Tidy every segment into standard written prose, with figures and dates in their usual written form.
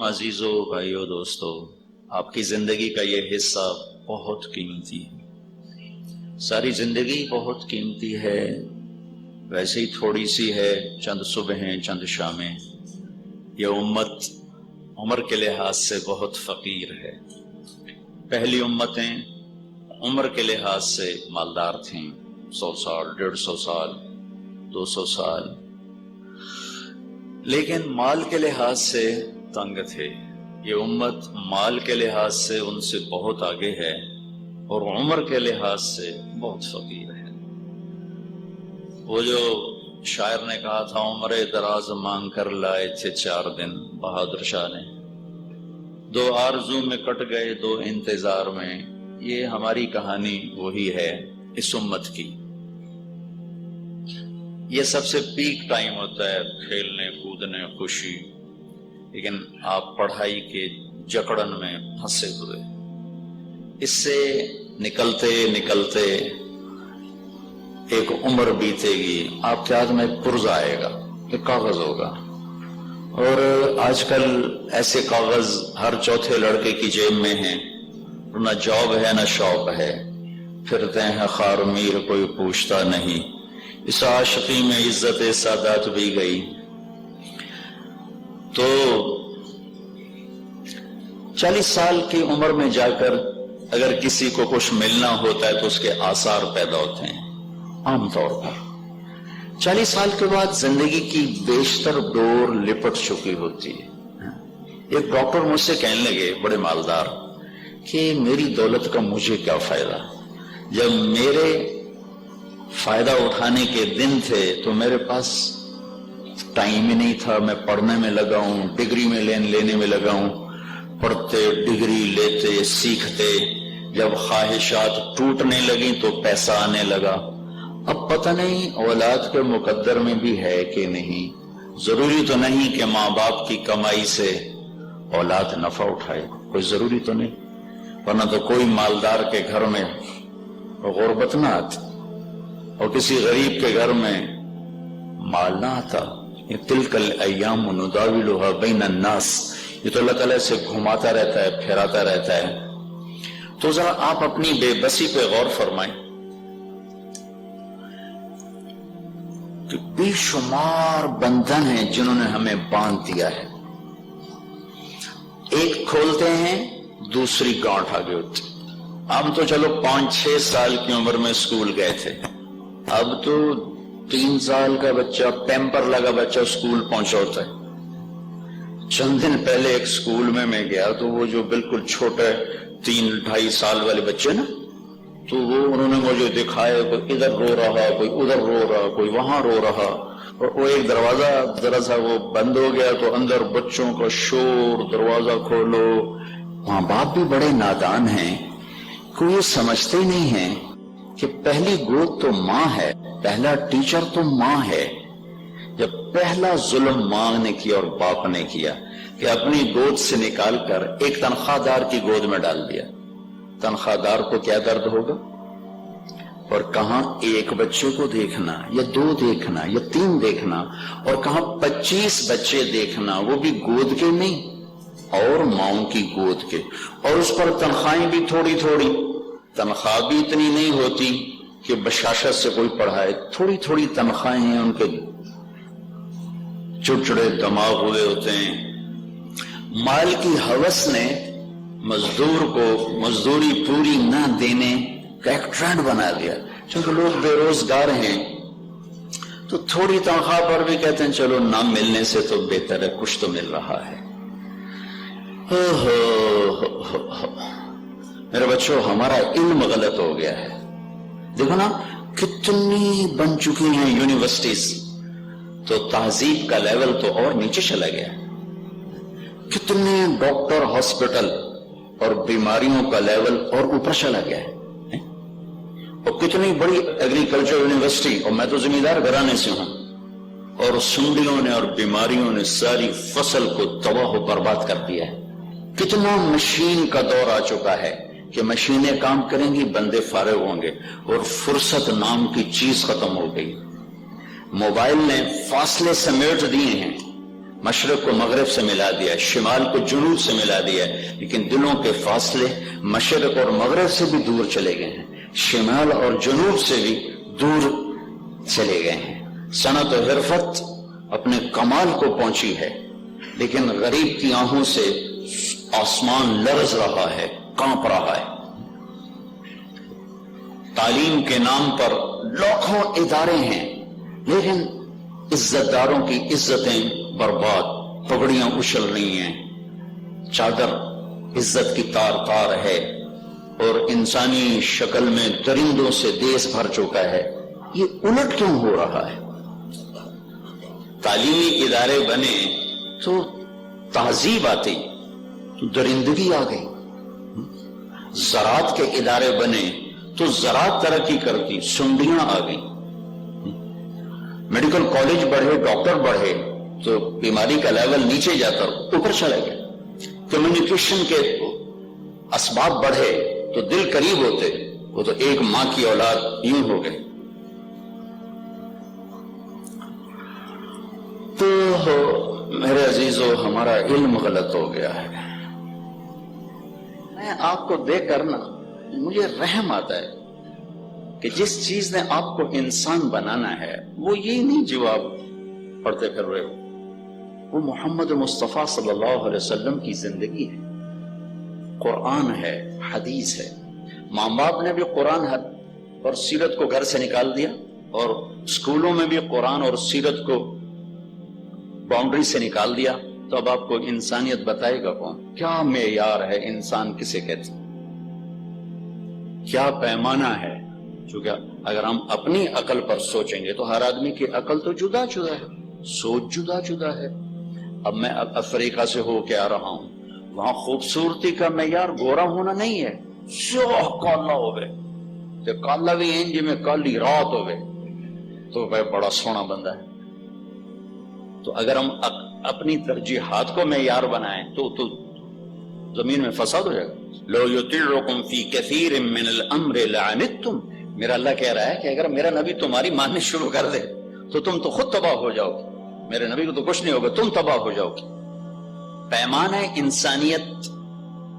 عزیزو بھائیو دوستو، آپ کی زندگی کا یہ حصہ بہت قیمتی ہے۔ ساری زندگی بہت قیمتی ہے، ویسے ہی تھوڑی سی ہے، چند صبحیں چند شامیں۔ یہ امت عمر کے لحاظ سے بہت فقیر ہے۔ پہلی امتیں عمر کے لحاظ سے مالدار تھیں، 100 سال 150 سال 200 سال، لیکن مال کے لحاظ سے تنگ تھے۔ یہ امت مال کے لحاظ سے ان سے بہت آگے ہے اور عمر کے لحاظ سے بہت فقیر ہے۔ وہ جو شاعر نے کہا تھا، عمر دراز مانگ کر لائے تھے 4 دن بہادر شاہ نے، 2 آرزو میں کٹ گئے 2 انتظار میں۔ یہ ہماری کہانی وہی ہے اس امت کی۔ یہ سب سے پیک ٹائم ہوتا ہے، کھیلنے کودنے خوشی، لیکن آپ پڑھائی کے جکڑن میں پھنسے ہوئے۔ اس سے نکلتے نکلتے ایک عمر بیتے گی، آپ کے ہاتھ میں ایک پرزہ آئے گا، ایک کاغذ ہوگا، اور آج کل ایسے کاغذ ہر چوتھے لڑکے کی جیب میں ہیں، نہ جاب ہے نہ شوق ہے، پھرتے ہیں خار میر کوئی پوچھتا نہیں، اس عاشقی میں عزت سادات بھی گئی۔ تو 40 سال کی عمر میں جا کر اگر کسی کو کچھ ملنا ہوتا ہے تو اس کے آثار پیدا ہوتے ہیں عام طور پر۔ 40 سال کے بعد زندگی کی بیشتر ڈور لپٹ چکی ہوتی ہے۔ ایک ڈاکٹر مجھ سے کہنے لگے، بڑے مالدار، کہ میری دولت کا مجھے کیا فائدہ؟ جب میرے فائدہ اٹھانے کے دن تھے تو میرے پاس ٹائم ہی نہیں تھا، میں پڑھنے میں لگا ہوں، ڈگری میں لینے میں لگا ہوں، پڑھتے ڈگری لیتے سیکھتے، جب خواہشات ٹوٹنے لگیں تو پیسہ آنے لگا۔ اب پتہ نہیں اولاد کے مقدر میں بھی ہے کہ نہیں۔ ضروری تو نہیں کہ ماں باپ کی کمائی سے اولاد نفع اٹھائے، کوئی ضروری تو نہیں، ورنہ تو کوئی مالدار کے گھر میں غربت نہ آتی اور کسی غریب کے گھر میں مال نہ آتا۔ یہ تلک الایام نداولها بین الناس، یہ تو اللہ تعالیٰ سے گھماتا رہتا ہے، پھیراتا رہتا ہے۔ تو ذرا آپ اپنی بے بسی پہ غور فرمائیں کہ بے شمار بندھن ہیں جنہوں نے ہمیں باندھ دیا ہے، ایک کھولتے ہیں دوسری گانٹھ آگے ہوتی۔ ہم تو چلو 5-6 سال کی عمر میں اسکول گئے تھے، اب تو 3 سال کا بچہ، پیمپر لگا بچہ اسکول پہنچا ہوتا ہے۔ چند دن پہلے ایک اسکول میں گیا تو وہ جو بالکل چھوٹے 3-2.5 سال والے بچے نا، تو وہ انہوں نے مجھے دکھایا، کوئی ادھر رو رہا، کوئی ادھر رو رہا، کوئی وہاں رو رہا، اور وہ ایک دروازہ ذرا سا وہ بند ہو گیا تو اندر بچوں کا شور، دروازہ کھولو۔ ماں باپ بھی بڑے نادان ہیں، کوئی یہ سمجھتے ہی نہیں ہیں کہ پہلی گود تو ماں ہے، پہلا ٹیچر تو ماں ہے۔ جب پہلا ظلم ماں نے کیا اور باپ نے کیا کہ اپنی گود سے نکال کر ایک تنخواہ دار کی گود میں ڈال دیا، تنخواہ دار کو کیا درد ہوگا؟ اور کہاں ایک بچے کو دیکھنا یا 2 دیکھنا یا 3 دیکھنا، اور کہاں 25 بچے دیکھنا، وہ بھی گود کے نہیں اور ماؤں کی گود کے، اور اس پر تنخواہیں بھی تھوڑی تھوڑی، تنخواہ بھی اتنی نہیں ہوتی کہ بشاشت سے کوئی پڑھائے، تھوڑی تھوڑی تنخواہیں ہیں، ان کے چڑچڑے دماغ ہوئے ہوتے ہیں۔ مال کی ہوس نے مزدور کو مزدوری پوری نہ دینے کا ایک ٹرینڈ بنا دیا، چونکہ لوگ بے روزگار ہیں تو تھوڑی تنخواہ پر بھی کہتے ہیں چلو نہ ملنے سے تو بہتر ہے، کچھ تو مل رہا ہے۔ میرے بچوں، ہمارا علم غلط ہو گیا ہے۔ دیکھو نا کتنی بن چکی ہیں یونیورسٹیز، تو تہذیب کا لیول تو اور نیچے چلا گیا۔ کتنے ڈاکٹر ہاسپٹل اور بیماریوں کا لیول اور اوپر چلا گیا ہے، اور کتنی بڑی ایگریکلچر یونیورسٹی، اور میں تو زمیندار گھرانے سے ہوں، اور سنڈیوں نے اور بیماریوں نے ساری فصل کو تباہ و برباد کر دیا ہے۔ کتنا مشین کا دور آ چکا ہے کہ مشینیں کام کریں گی، بندے فارغ ہوں گے، اور فرصت نام کی چیز ختم ہو گئی۔ موبائل نے فاصلے سمیٹ دیے ہیں، مشرق کو مغرب سے ملا دیا، شمال کو جنوب سے ملا دیا، لیکن دلوں کے فاصلے مشرق اور مغرب سے بھی دور چلے گئے ہیں، شمال اور جنوب سے بھی دور چلے گئے ہیں۔ صنعت و حرفت اپنے کمال کو پہنچی ہے، لیکن غریب کی آنکھوں سے آسمان لرز رہا ہے، کانپ رہا ہے۔ تعلیم کے نام پر لاکھوں ادارے ہیں، لیکن عزت داروں کی عزتیں برباد، پگڑیاں اچھل رہی ہیں، چادر عزت کی تار تار ہے، اور انسانی شکل میں درندوں سے دیس بھر چکا ہے۔ یہ الٹ کیوں ہو رہا ہے؟ تعلیمی ادارے بنے تو تہذیب آتی، تو درندگی آ گئی۔ زراعت کے ادارے بنے تو زراعت ترقی کرتی، سنڈیاں آ گئی۔ میڈیکل کالج بڑھے، ڈاکٹر بڑھے تو بیماری کا لیول نیچے جاتا اوپر چلا گیا۔ کمیونیکیشن کے اسباب بڑھے تو دل قریب ہوتے، وہ تو ایک ماں کی اولاد یوں ہو گئے۔ تو میرے عزیزو، ہمارا علم غلط ہو گیا ہے۔ میں آپ کو دیکھ کر نا مجھے رحم آتا ہے کہ جس چیز نے آپ کو انسان بنانا ہے وہ یہ نہیں جو آپ پڑھتے پھر رہے ہو، وہ محمد مصطفیٰ صلی اللہ علیہ وسلم کی زندگی ہے، قرآن ہے، حدیث ہے۔ ماں باپ نے بھی قرآن اور سیرت کو گھر سے نکال دیا، اور اسکولوں میں بھی قرآن اور سیرت کو باؤنڈری سے نکال دیا، تو اب آپ کو انسانیت بتائے گا کون؟ کیا معیار ہے انسان کسے کہتے ہیں؟ کیا پیمانہ ہے؟ چونکہ اگر ہم اپنی عقل پر سوچیں گے تو ہر آدمی کی عقل تو جدا جدا ہے، سوچ جدا جدا ہے۔ اب میں افریقہ سے ہو کے آ رہا ہوں، وہاں خوبصورتی کا معیار گورا ہونا نہیں ہے، سیاہ کالا ہوئے تو کالا بھی ہیں جی میں کالی رات ہوئے تو وہ بڑا سونا بندہ ہے۔ تو اگر ہم اپنی ترجیحات کو معیار بنائیں تو زمین میں فساد ہو جائے گا۔ لو یطیعکم فی کثیر من الامر لعنتم، میرا اللہ کہہ رہا ہے کہ اگر میرا نبی تمہاری ماننے شروع کر دے تو تم تو خود تباہ ہو جاؤ گے، میرے نبی کو تو کچھ نہیں ہوگا، تم تباہ ہو جاؤ گے۔ پیمانہ انسانیت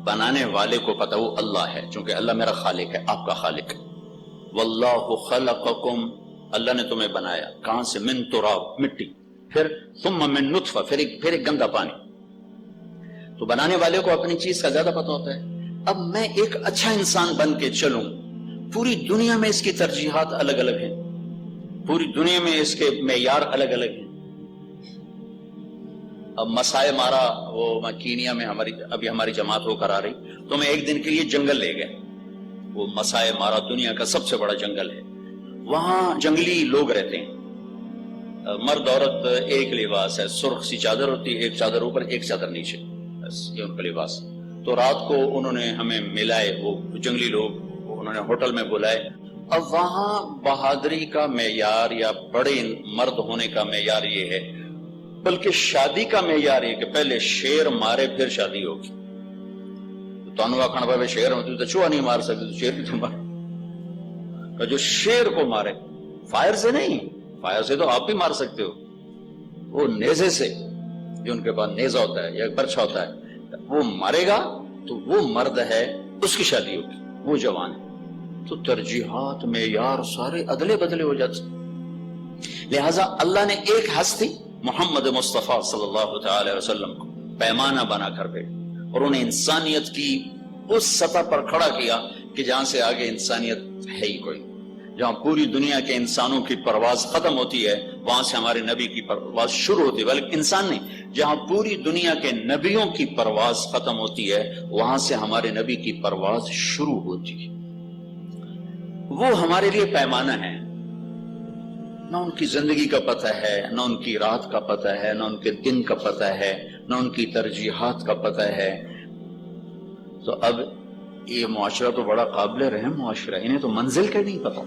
بنانے والے کو پتہ وہ اللہ ہے، چونکہ اللہ میرا خالق ہے، آپ کا خالق ہے۔ واللہ خلقکم، اللہ نے تمہیں بنایا کہاں سے؟ من تراب، مٹی، پھر ثم من نطفہ، پھر ایک گندا پانی۔ تو بنانے والے کو اپنی چیز کا زیادہ پتہ ہوتا ہے۔ اب میں ایک اچھا انسان بن کے چلوں، پوری دنیا میں اس کی ترجیحات الگ الگ ہیں، پوری دنیا میں اس کے معیار الگ الگ ہیں۔ اب مسائے مارا، وہ میں کینیا میں ابھی ہماری جماعت ہو کر آ رہی، تو میں ایک دن کے لیے جنگل لے گئے۔ وہ مسائے مارا دنیا کا سب سے بڑا جنگل ہے، وہاں جنگلی لوگ رہتے ہیں، مرد عورت ایک لباس ہے، سرخ سی چادر ہوتی ہے، ایک چادر اوپر ایک چادر نیچے، بس یہ ان کا لباس۔ تو رات کو انہوں نے ہمیں ملائے، وہ جنگلی لوگ، انہوں نے ہوٹل میں بلائے۔ اب وہاں بہادری کا معیار یا بڑے مرد ہونے کا معیار یہ ہے، بلکہ شادی کا معیار یہ کہ پہلے شیر مارے پھر شادی ہوگی۔ تو آخر پہ شیر ہوتی تو چوہا نہیں مار سکتے، تو شیر بھی تو مارے، جو شیر کو مارے فائر سے نہیں، فائر سے تو آپ بھی مار سکتے ہو، وہ نیزے سے، جو ان کے پاس نیزہ ہوتا ہے یا برچھا ہوتا ہے، وہ مارے گا تو وہ مرد ہے، اس کی شادی ہوگی، وہ جوان ہے۔ تو ترجیحات معیار سارے ادلے بدلے ہو جاتے، لہٰذا اللہ نے ایک ہستی محمد مصطفیٰ صلی اللہ تعالی وسلم کو پیمانہ بنا کر بھیجا، اور انہیں انسانیت کی اس سطح پر کھڑا کیا کہ جہاں سے آگے انسانیت ہے ہی کوئی، جہاں پوری دنیا کے انسانوں کی پرواز ختم ہوتی ہے وہاں سے ہمارے نبی کی پرواز شروع ہوتی ہے، بلکہ انسان نہیں، جہاں پوری دنیا کے نبیوں کی پرواز ختم ہوتی ہے وہاں سے ہمارے نبی کی پرواز شروع ہوتی ہے۔ وہ ہمارے لیے پیمانہ ہے، نہ ان کی زندگی کا پتہ ہے، نہ ان کی رات کا پتہ ہے، نہ ان کے دن کا پتہ ہے، نہ ان کی ترجیحات کا پتہ ہے۔ تو اب یہ معاشرہ تو بڑا قابل رحم معاشرہ، انہیں تو منزل کا نہیں پتا،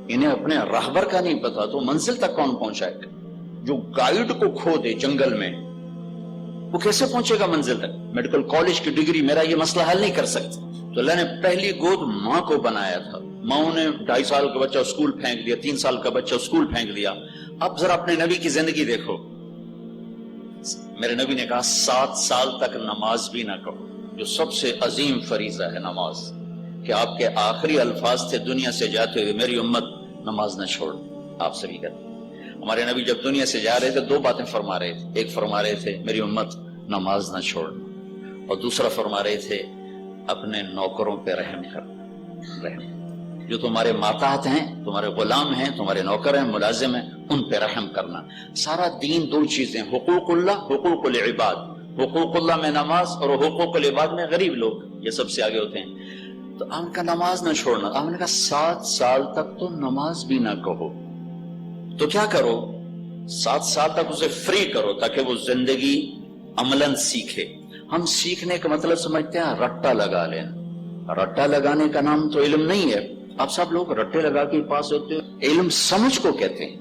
انہیں اپنے راہبر کا نہیں پتا، تو منزل تک کون پہنچائے گا؟ جو گائیڈ کو کھو دے جنگل میں، وہ کیسے پہنچے گا منزل تک؟ میڈیکل کالج کی ڈگری میرا یہ مسئلہ حل نہیں کر سکتی۔ تو اللہ نے پہلی گود ماں کو بنایا تھا، ماں نے 2.5 سال کا بچہ اسکول پھینک دیا، 3 سال کا بچہ اسکول پھینک دیا۔ اب ذرا اپنے نبی کی زندگی دیکھو، میرے نبی نے کہا 7 سال تک نماز بھی نہ کہو، جو سب سے عظیم فریضہ ہے نماز، کہ آپ کے آخری الفاظ تھے دنیا سے جاتے ہوئے میری امت نماز نہ چھوڑ. آپ سبھی کہتے ہیں ہمارے نبی جب دنیا سے جا رہے تھے 2 باتیں فرما رہے تھے. ایک فرما رہے تھے میری امت نماز نہ چھوڑنا، اور دوسرا فرما رہے تھے اپنے نوکروں پہ رحم کرنا. رحم، جو تمہارے ماتحت ہیں، تمہارے غلام ہیں، تمہارے نوکر ہیں، ملازم ہیں، ان پہ رحم کرنا. سارا دین 2 چیزیں، حقوق اللہ، حقوق العباد. حقوق اللہ میں نماز، اور حقوق العباد میں غریب لوگ، یہ سب سے آگے ہوتے ہیں. تو آپ نے کہا نماز نہ چھوڑنا. آپ نے کہا 7 سال تک تو نماز بھی نہ کہو. تو کیا کرو؟ 7 سال تک اسے فری کرو تاکہ وہ زندگی عملاً سیکھے. ہم سیکھنے کا مطلب سمجھتے ہیں رٹا لگا لینا. رٹا لگانے کا نام تو علم نہیں ہے. آپ سب لوگ رٹے لگا کے پاس ہوتے ہو. علم سمجھ کو کہتے ہیں،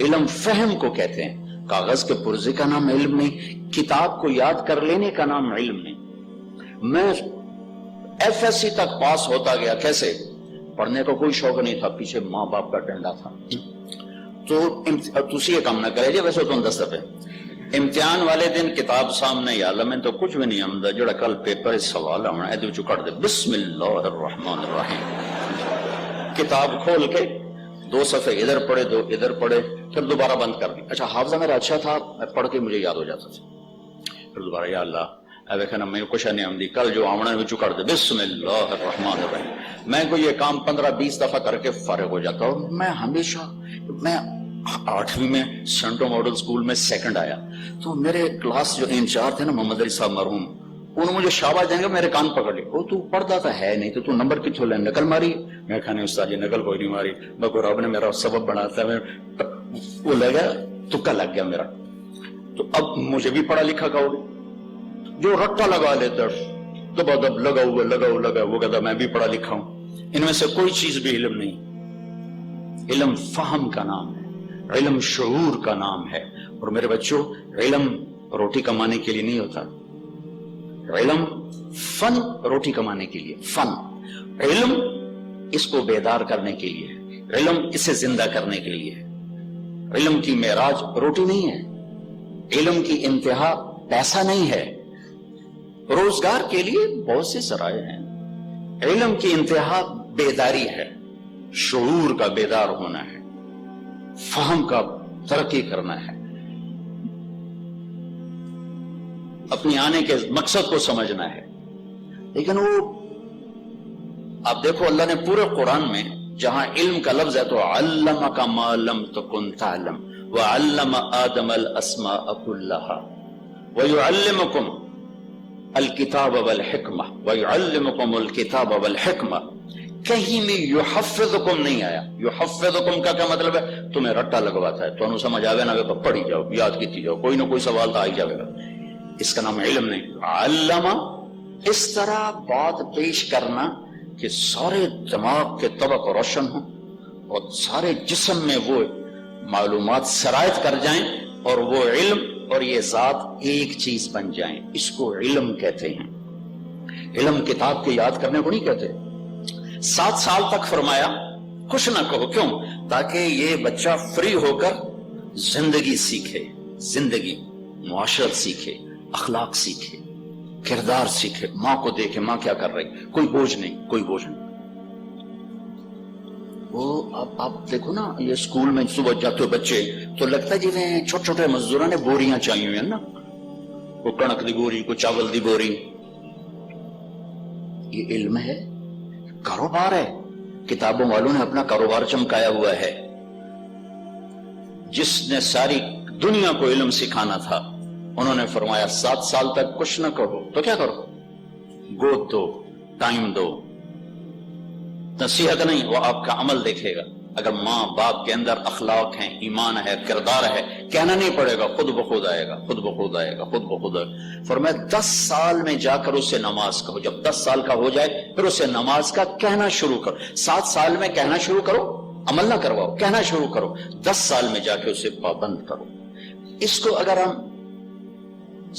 علم فہم کو کہتے ہیں. کاغذ کے پرزے کا نام علم نہیں، کتاب کو یاد کر لینے کا نام علم نہیں. میں ایف ایس سی تک پاس ہوتا گیا. کیسے؟ پڑھنے کا کوئی شوق نہیں تھا، پیچھے ماں باپ کا ڈنڈا تھا. تو تسی یہ کام نہ کرے جی، ویسے تو دس دفعے امتحان والے دن کتاب سامنے، یا اللہ میں تو کچھ بھی نہیں آمدہ، جڑا کل پیپر سوال آنا ہے تو کٹ دے بسم اللہ الرحمن الرحیم. کتاب کھول کے 2 صفحے ادھر پڑھے، 2 ادھر پڑھے، پھر دوبارہ بند کر دی. اچھا حافظہ میرا اچھا تھا، میں پڑھ کے مجھے یاد ہو جاتا تھا. پھر دوبارہ یا اللہ دیکھنا میں کچھ نہیں آمدی، کل جو آمنا ہے کٹ دے بسم اللہ الرحمن الرحیم. میں کو یہ کام 15-20 دفعہ کر کے فارغ ہو جاتا ہوں. میں ہمیشہ، میں 8ویں میں سینٹو ماڈل اسکول میں 2nd آیا، تو میرے کلاس جو انچارج تھے نا محمد علی صاحب مرحوم، انہوں مجھے شاباش دیں گے، میرے کان پکڑ لی. وہ تو پڑھتا تھا ہے نہیں تو نمبر کتوں لے نقل ماری؟ میں کہا استاد جی نقل کوئی نہیں ماری، بلکہ رب نے میرا سبب بناتا ہے. وہ لگ گیا، تکا لگ گیا میرا. تو اب مجھے بھی پڑھا لکھا کہو گے؟ جو رٹا لگا لیتا دبا دب لگا ہوا لگا وہ کہتا میں بھی پڑھا لکھا ہوں. ان میں سے کوئی چیز بھی علم نہیں. علم فہم کا نام ہے، علم شعور کا نام ہے. اور میرے بچوں، علم روٹی کمانے کے لیے نہیں ہوتا. علم فن روٹی کمانے کے لیے، فن. علم اس کو بیدار کرنے کے لیے، علم اسے زندہ کرنے کے لیے. علم کی معراج روٹی نہیں ہے، علم کی انتہا پیسہ نہیں ہے. روزگار کے لیے بہت سے ذرائع ہیں. علم کی انتہا بیداری ہے، شعور کا بیدار ہونا ہے، فہم کا ترقی کرنا ہے، اپنی آنے کے مقصد کو سمجھنا ہے. لیکن وہ آپ دیکھو اللہ نے پورے قرآن میں جہاں علم کا لفظ ہے تو علمک ما لم تکن تعلم وعلم آدم الاسماء كلها ويعلمكم الکتاب والحکمہ ویعلمکم الکتاب والحکمہ. کہیں میں یحفظکم نہیں آیا. یحفظکم کا کیا مطلب ہے؟ تمہیں رٹا لگواتا ہے، تو انہوں سمجھ آوے نہ تو پڑھی جاؤ، یاد کیتی جاؤ، کوئی نہ کوئی سوال تو آئی جاوے گا. اس کا نام علم نہیں. علمہ اس طرح بات پیش کرنا کہ سارے دماغ کے طبق روشن ہوں اور سارے جسم میں وہ معلومات سرایت کر جائیں اور وہ علم اور یہ ذات ایک چیز بن جائیں. اس کو علم کہتے ہیں. علم کتاب کے یاد کرنے کو نہیں کہتے. 7 سال تک فرمایا کچھ نہ کہو. کیوں؟ تاکہ یہ بچہ فری ہو کر زندگی سیکھے، زندگی، معاشرت سیکھے، اخلاق سیکھے، کردار سیکھے، ماں کو دیکھے ماں کیا کر رہی، کوئی بوجھ نہیں، کوئی بوجھ نہیں. وہ آپ دیکھو نا، یہ اسکول میں صبح جاتے بچے تو لگتا ہے جی چھوٹے چھوٹے مزدوراں نے بوریاں چاہیے ہوئی ہیں نا، کوئی کنک دی بوری، کوئی چاول دی بوری. یہ علم ہے، کاروبار ہے. کتابوں والوں نے اپنا کاروبار چمکایا ہوا ہے. جس نے ساری دنیا کو علم سکھانا تھا انہوں نے فرمایا 7 سال تک کچھ نہ کہو. تو کیا کرو؟ گود دو، ٹائم دو. نصیحت نہیں، وہ آپ کا عمل دیکھے گا. اگر ماں باپ کے اندر اخلاق ہیں، ایمان ہے، کردار ہے، کہنا نہیں پڑے گا، خود بخود آئے گا، خود بخود آئے گا، خود بخود آئے گا. فرمایا 10 سال میں جا کر اسے نماز کہو. جب 10 سال کا ہو جائے پھر اسے نماز کا کہنا شروع کرو. 7 سال میں کہنا شروع کرو، عمل نہ کرواؤ، کہنا شروع کرو. 10 سال میں جا کے اسے پابند کرو. اس کو اگر ہم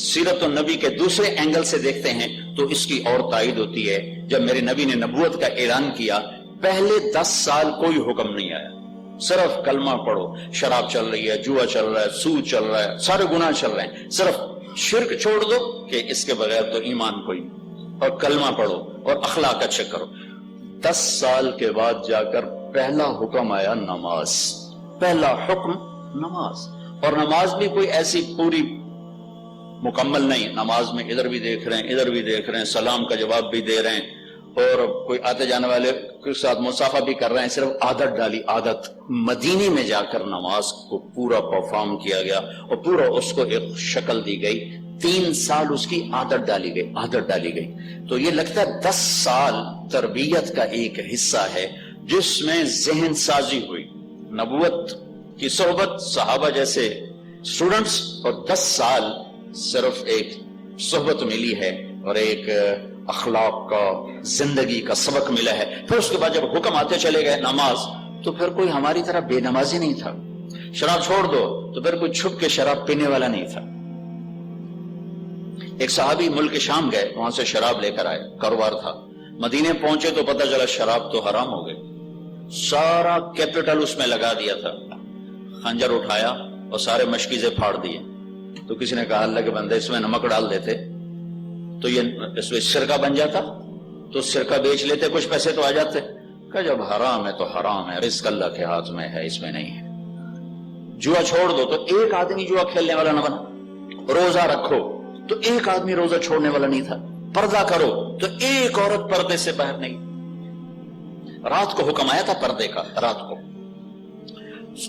سیرت النبی کے دوسرے اینگل سے دیکھتے ہیں تو اس کی اور تائید ہوتی ہے. جب میرے نبی نے نبوت کا اعلان کیا، پہلے 10 سال کوئی حکم نہیں آیا. صرف کلمہ پڑھو. شراب چل رہی ہے, جوا چل رہا ہے, سود چل رہا ہے, سارے گناہ چل رہے ہیں, صرف شرک چھوڑ دو کہ اس کے بغیر تو ایمان کوئی نہیں, اور کلمہ پڑھو اور اخلاق اچھے کرو. 10 سال کے بعد جا کر پہلا حکم آیا نماز, پہلا حکم نماز. اور نماز بھی کوئی ایسی پوری مکمل نہیں, نماز میں ادھر بھی دیکھ رہے ہیں, ادھر بھی دیکھ رہے ہیں, سلام کا جواب بھی دے رہے ہیں, اور کوئی آتے جانے والے کے ساتھ مصافحہ بھی کر رہے ہیں, صرف عادت ڈالی عادت. مدینے میں جا کر نماز کو پورا پرفارم کیا گیا اور پورا اس کو ایک شکل دی گئی. 3 سال اس کی عادت ڈالی گئی, عادت ڈالی گئی. تو یہ لگتا ہے 10 سال تربیت کا ایک حصہ ہے جس میں ذہن سازی ہوئی, نبوت کی صحبت, صحابہ جیسے اسٹوڈنٹس, اور 10 سال صرف ایک صحبت ملی ہے اور ایک اخلاق کا, زندگی کا سبق ملا ہے. پھر اس کے بعد جب حکم آتے چلے گئے نماز, تو پھر کوئی ہماری طرح بے نمازی نہیں تھا. شراب چھوڑ دو تو پھر کوئی چھپ کے شراب پینے والا نہیں تھا. ایک صحابی ملک شام گئے, وہاں سے شراب لے کر آئے, کاروبار تھا. مدینے پہنچے تو پتہ چلا شراب تو حرام ہو گئی. سارا کیپٹل اس میں لگا دیا تھا, خنجر اٹھایا اور سارے مشکیزیں پھاڑ دیے. تو کسی نے کہا اللہ کے بندے اس میں نمک ڈال دیتے تو یہ اس میں سرکہ بن جاتا, تو سرکہ بیچ لیتے, کچھ پیسے تو آ جاتے. کہ جب حرام ہے تو حرام ہے, رزق اللہ کے ہاتھ میں ہے, اس میں نہیں ہے. جوا چھوڑ دو تو ایک آدمی جوا کھیلنے والا نہ بنا. روزہ رکھو تو ایک آدمی روزہ چھوڑنے والا نہیں تھا. پردہ کرو تو ایک عورت پردے سے باہر نہیں. رات کو حکم آیا تھا پردے کا, رات کو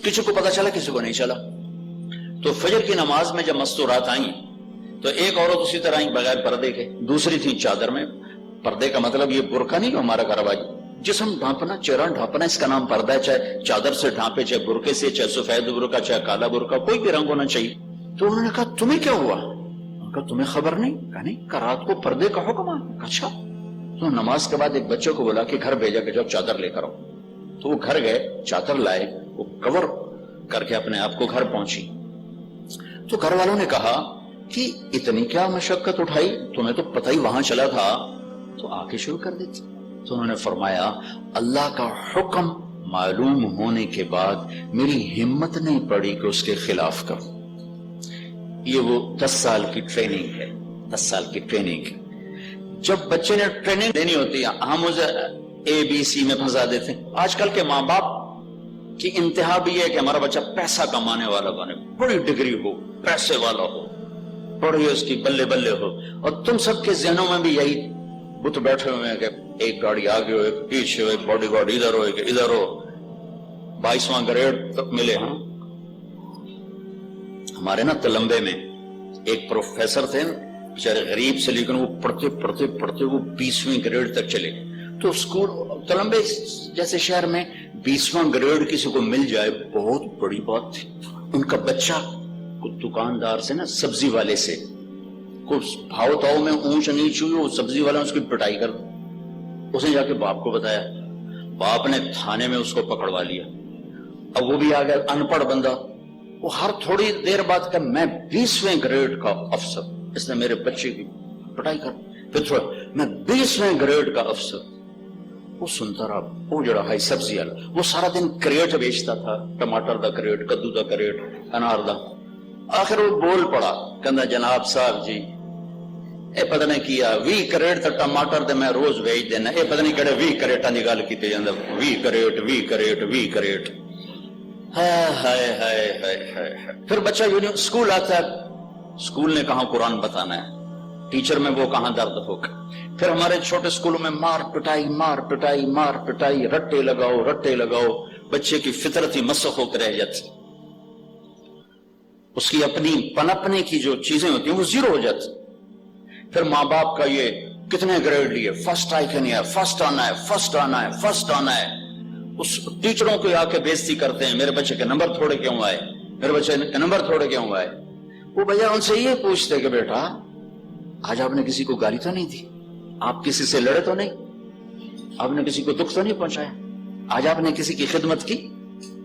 کسی کو پتا چلا, کسی کو نہیں چلا. تو فجر کی نماز میں جب مستورات آئیں تو ایک عورت اسی طرح آئیں بغیر پردے کے, دوسری تھی چادر میں. پردے کا مطلب یہ برقع نہیں جو ہمارا گھر جسم ڈھانپنا, چہرہ ڈھانپنا, اس کا نام پردہ ہے. چاہے چادر سے ڈھانپے, چاہے برقعے سے, چاہے سفید برقع, چاہے کالا برقع, کوئی بھی رنگ ہونا چاہیے. تو انہوں نے کہا تمہیں کیا ہوا؟ کہا تمہیں خبر نہیں؟ کہا نہیں. کہا رات کو پردے کا حکم آیا. اچھا. تو نماز کے بعد ایک بچے کو بولا کہ گھر بھیجا کہ جب چادر لے کر آؤ. تو وہ گھر گئے, چادر لائے, وہ کور کر کے اپنے آپ کو گھر پہنچی. تو گھر والوں نے کہا کہ اتنی کیا مشقت اٹھائی, تمہیں تو پتہ ہی وہاں چلا تھا, تو آ کے شروع کر دیتی. تو انہوں نے فرمایا اللہ کا حکم معلوم ہونے کے بعد میری ہمت نہیں پڑی کہ اس کے خلاف کروں. یہ وہ 10 سال کی ٹریننگ ہے, 10 سال کی ٹریننگ. جب بچے نے ٹریننگ دینی ہوتی ہے, ہم اسے ABC میں پھنسا دیتے ہیں. آج کل کے ماں باپ کی انتہا بھی ہے کہ ہمارا بچہ پیسہ کمانے والا بنے, بڑی ڈگری ہو, پیسے والا ہو, پڑھے اس کی بلے بلے ہو. اور تم سب کے ذہنوں میں بھی یہی بت بیٹھے ہوئے ہیں کہ ایک گاڑی آگے ہو, ایک پیچھے ہو, ایک باڈی گارڈ ادھر ہو, ایک ادھر ہو, 22واں گریڈ تک ملے. ہاں ہمارے نا تلمبے میں ایک پروفیسر تھے, بیچارے غریب سے, لیکن وہ پڑھتے پڑھتے پڑھتے وہ 20ویں گریڈ تک چلے. تو اسکول تلمبے جیسے شہر میں 20واں گریڈ کسی کو مل جائے بہت بڑی بات تھی. ان کا بچہ دکاندار سے نا, سبزی والے سے کچھ بھاؤ تاؤ میں اونچ نیچ ہوئی, وہ سبزی والا اس کی پٹائی کر, اس نے جا کے باپ کو بتایا. باپ نے تھانے میں اس کو پکڑوا لیا. اب وہ بھی آ گیا ان پڑھ بندہ, وہ ہر تھوڑی دیر بعد کہ میں 20ویں گریڈ کا افسر, اس نے میرے بچے کی پٹائی کر. پھر تھوڑا میں 20ویں گریڈ کا افسر. وہ سنتا رہا. وہ جڑا ہے سبزی والا, وہ سارا دن کریٹ بیچتا تھا, ٹماٹر دا کریٹ, کدو دا کریٹ, انار دا. آخر وہ بول پڑا, کہندا جناب صاحب جی اے پتہ نہیں کیا 20 کریٹ تے ٹماٹر تے میں روز بیچ دینا, اے پتہ نہیں کہڑے 20 کریٹاں دی گل کیتی جاندا, 20 کریٹ 20 کریٹ 20 کریٹ. ہائے ہائے ہائے ہائے. پھر بچہ اسکول آتا ہے, اسکول نے کہاں قرآن بتانا ہے, ٹیچر میں وہ کہاں درد ہوگا. پھر ہمارے چھوٹے اسکولوں میں مار پٹائی مار پٹائی مار پٹائی, رٹے لگاؤ رٹے لگاؤ. بچے کی فطرت ہی مسخ ہو کے رہ جاتی, اس کی اپنی پنپنے کی جو چیزیں ہوتی ہیں وہ زیرو ہو جاتی. پھر ماں باپ کا یہ کتنے گریڈ لیے, فرسٹ آئی کہ نہیں ہے, فرسٹ آنا ہے, فرسٹ آنا ہے, فرسٹ آنا ہے. اس ٹیچروں کو آ کے بےزتی کرتے ہیں, میرے بچے کے نمبر تھوڑے کیوں آئے, میرے بچے کے نمبر تھوڑے کیوں آئے. وہ بھیا ان سے یہ پوچھتے کہ بیٹا آج آپ نے کسی کو گالی تو نہیں دی, آپ کسی سے لڑے تو نہیں, آپ نے کسی کو دکھ تو نہیں پہنچایا, آج آپ نے کسی کی خدمت کی,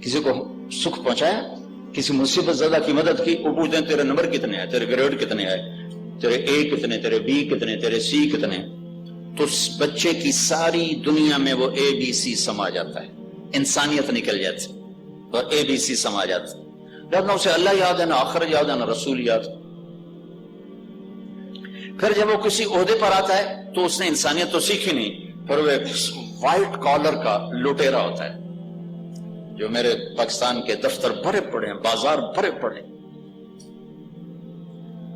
کسی کو سکھ پہنچایا, کسی مصیبت زدہ کی مدد کی. وہ پوچھتے ہیں تیرے نمبر کتنے آئے, تیرے گریڈ کتنے آئے, تیرے اے کتنے, تیرے بی کتنے, تیرے سی کتنے. تو بچے کی ساری دنیا میں وہ ABC سما جاتا ہے, انسانیت نکل جاتی. اور ABC سما جاتا، نہ اسے اللہ یاد ہے، نہ آخرت یاد ہے، نہ رسول یاد۔ پھر جب وہ کسی عہدے پر آتا ہے تو اس نے انسانیت تو سیکھی نہیں، پھر وہ ایک وائٹ کالر کا لٹیرا ہوتا ہے۔ جو میرے پاکستان کے دفتر بھرے پڑے ہیں، بازار بھرے پڑے ہیں،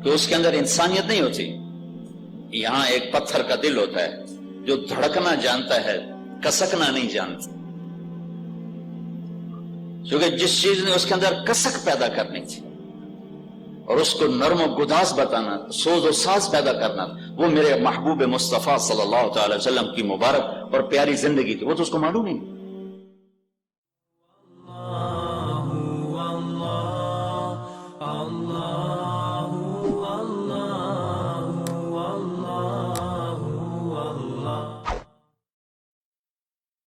کہ اس کے اندر انسانیت نہیں ہوتی۔ یہاں ایک پتھر کا دل ہوتا ہے جو دھڑکنا جانتا ہے، کسکنا نہیں جانتا، کیونکہ جس چیز نے اس کے اندر کسک پیدا کرنی تھی اور اس کو نرم و گداز بتانا، سوز و ساز پیدا کرنا، وہ میرے محبوب مصطفیٰ صلی اللہ تعالی وسلم کی مبارک اور پیاری زندگی تھی، وہ تو اس کو معلوم نہیں۔